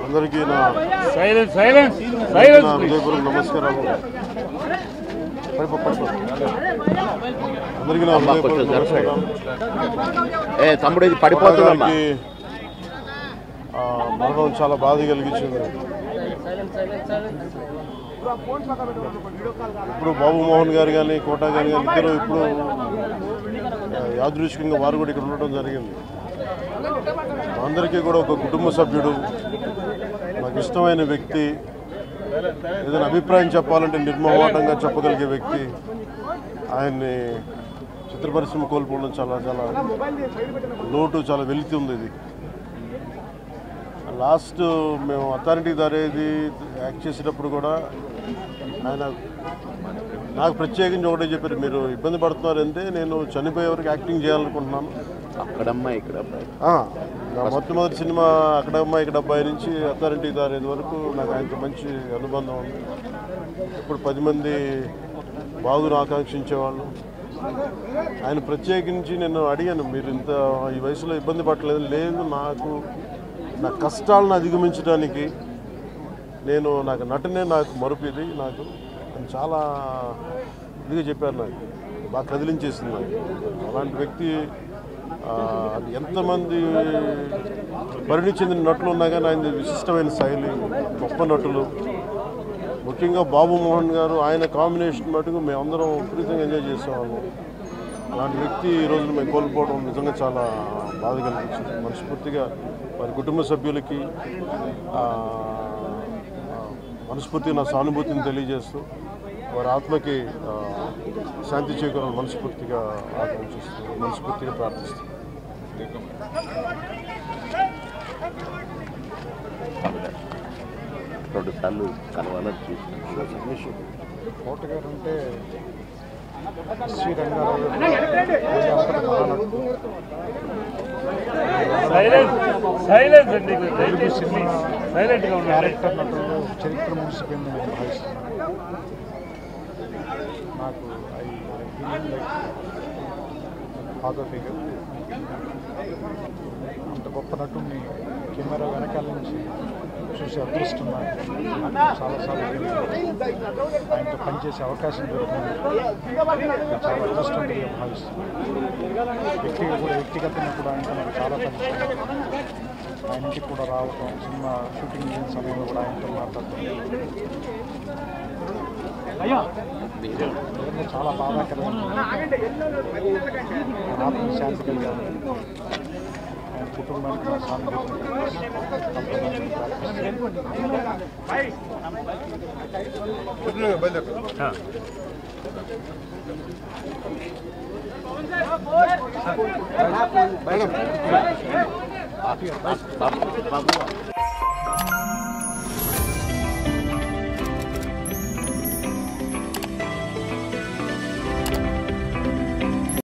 అందరికీ నా హృదయపూర్వక నమస్కారాలు. అందరికీ నా హృదయపూర్వక నమస్కారాలు. మరణం చాలా బాధ కలిగించింది. ఇప్పుడు బాబు మోహన్ గారు కానీ కోటా గారు కానీ ఇద్దరు ఇప్పుడు యాదృచ్ఛికంగా వారు కూడా ఇక్కడ ఉండటం జరిగింది. అందరికీ కూడా ఒక కుటుంబ సభ్యుడు, నాకు ఇష్టమైన వ్యక్తి, ఏదైనా అభిప్రాయం చెప్పాలంటే నిర్మోహమాటంగా చెప్పగలిగే వ్యక్తి. ఆయన్ని చిత్ర పరిశ్రమ కోల్పోవడం చాలా చాలా లోటు, చాలా వెలితి ఉంది. ఇది లాస్ట్ మేము అథారిటీ దారేది యాక్ట్ చేసేటప్పుడు కూడా ఆయన నాకు ప్రత్యేకించి ఒకటే చెప్పారు, మీరు ఇబ్బంది పడుతున్నారంటే నేను చనిపోయే వరకు యాక్టింగ్ చేయాలనుకుంటున్నాను. అక్కడమ్మాయి ఇక్కడ మొట్టమొదటి సినిమా అక్కడమ్మాయి ఇక్కడ అబ్బాయి నుంచి అథారిటీ దారేది వరకు నాకు ఆయనతో మంచి అనుబంధం ఉంది. ఇప్పుడు 10 మంది బాగును ఆకాంక్షించేవాళ్ళు. ఆయన ప్రత్యేకించి నేను అడిగాను, మీరు ఇంత ఈ వయసులో ఇబ్బంది పడలేదు. లేదు, నా కష్టాలను అధిగమించడానికి నాకు నటనే నాకు మరుపుది, నాకు చాలా ఇదిగా చెప్పారు. నాకు బాగా కదిలించేసింది. నాకు అలాంటి వ్యక్తి ఎంతమంది పరిణి చెందిన నటులు ఉన్నా కానీ ఆయన విశిష్టమైన శైలి, గొప్ప నటులు. ముఖ్యంగా బాబు మోహన్ గారు, ఆయన కాంబినేషన్ మటుకు మేమందరం విపరీతంగా ఎంజాయ్ చేసేవాళ్ళం. అలాంటి వ్యక్తి ఈ రోజున మేము కోల్పోవడం నిజంగా చాలా బాధ కలిగించింది. మనస్ఫూర్తిగా వారి కుటుంబ సభ్యులకి మనస్ఫూర్తిగా నా సానుభూతిని తెలియజేస్తూ వారి ఆత్మకి శాంతి చేకూరాలని మనస్ఫూర్తిగా ఆకాంక్షిస్తూ, మనస్ఫూర్తిగా ప్రార్థిస్తూ. కోట గారు అంటే శ్రీ రంగారావు క్యారెక్టర్ నటులు చరిత్ర ముగిసిపోయింది నేను భావిస్తున్నాను. నాకు ఫాదర్ ఫిగర్. అంత గొప్ప నటుని కెమెరా వెనకాల నుంచి చూసే అదృష్టం చాలాసార్లు ఆయనతో పనిచేసే అవకాశం దొరికింది. చాలా అదృష్టంగా భావిస్తున్నాను. వ్యక్తిగతంగా కూడా ఆయనతో నాకు చాలా పరిచయం. ఆయన ఇంటికి కూడా రావటం, సినిమా షూటింగ్ చేసిన సమయంలో కూడా ఆయనతో మాట్లాడటం చాలా బాధాకరమైన ఆత్మశాంతి కలిగాను. ఆయన కుటుంబానికి Babu.